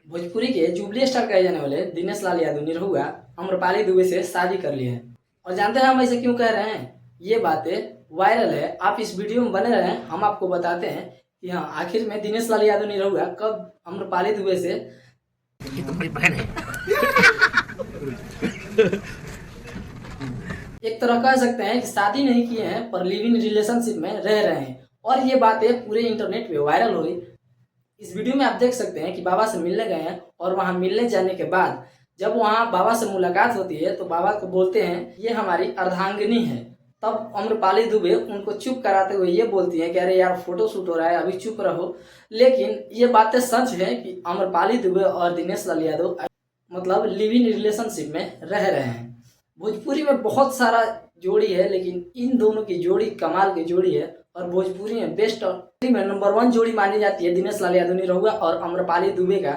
भोजपुरी के jubilee star कहे जाने वाले दिनेश लाल यादव निरहुआ आम्रपाली दुबे से शादी कर लिए हैं। और जानते हैं हम ऐसे क्यों कह रहे हैं? ये बातें वायरल है, आप इस वीडियो में बने रहें, हम आपको बताते हैं कि हाँ आखिर में दिनेश लाल यादव निरहुआ कब आम्रपाली दुबे से ये तुम्हारी बहन है। एक तरह कह सकते हैं कि शादी नहीं किए हैं पर लिव इन रिलेशनशिप में रह रहे हैं। और ये बातें पूरे इंटरनेट पे वायरल हुई। इस वीडियो में आप देख सकते हैं कि बाबा से मिलने गए हैं और वहां मिलने जाने के बाद जब वहां बाबा से मुलाकात होती है तो बाबा को बोलते हैं ये हमारी अर्धांगिनी है। तब आम्रपाली दुबे उनको चुप कराते हुए ये बोलती है कि अरे यार फोटो शूट हो रहा है, अभी चुप रहो। लेकिन ये बातें सच है कि आम्रपाली दुबे और दिनेश लाल यादव मतलब लिव इन रिलेशनशिप में रह रहे हैं। भोजपुरी में बहुत सारा जोड़ी है लेकिन इन दोनों की जोड़ी कमाल की जोड़ी है और भोजपुरी में बेस्ट में नंबर 1 जोड़ी मानी जाती है दिनेश लाल यादव निरहुआ और आम्रपाली दुबे का।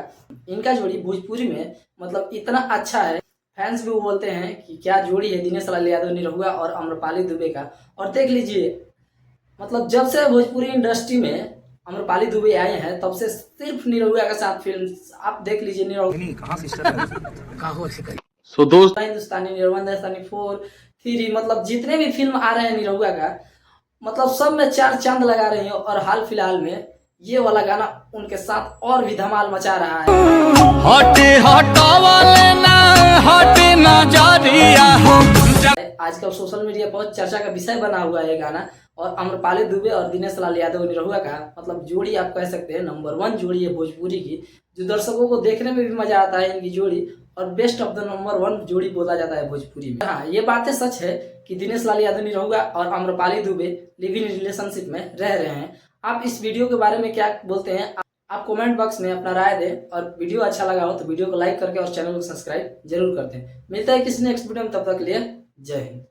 इनका जोड़ी भोजपुरी में मतलब इतना अच्छा है, फैंस भी वो बोलते हैं कि क्या जोड़ी है दिनेश लाल यादव निरहुआ और आम्रपाली दुबे का। और देख लीजिए मतलब जब से भोजपुरी इंडस्ट्री में आम्रपाली दुबे आए हैं तब से सिर्फ निरहुआ के साथ फिल्म आप देख लीजिए। निरहुआ सो दोस्त हिंदुस्तानी, हिंदुस्तानी 4, 3 मतलब जितने भी फिल्म आ रहे हैं निरहुआ का मतलब सब में 4 चांद लगा रही हैं। और हाल फिलहाल में ये वाला गाना उनके साथ और भी धमाल मचा रहा है। आजकल सोशल मीडिया पर चर्चा का विषय बना हुआ है ये गाना। और आम्रपाली दुबे और दिनेश लाल यादव निरहुआ का मतलब जोड़ी आप कह सकते हैं नंबर 1 जोड़ी है भोजपुरी की, जो दर्शकों को देखने में भी मजा आता है इनकी जोड़ी। और बेस्ट ऑफ द नंबर 1 जोड़ी बोला जाता है भोजपुरी में। हाँ ये बातें सच है कि दिनेश लाल यादव निरहुआ और Amrapali Dubey live in relationship में रह रहे हैं। आप इस वीडियो के बारे में क्या बोलते हैं? आप कमेंट बॉक्स में अपना राय दें। और वीडियो अच्छा लगा हो तो वीडियो को लाइक करके और चैनल को सब्सक्राइब जरूर कर दें। मिलता है किसी नेक्स्ट वीडियो में, तब तक के लिए जय हिंद।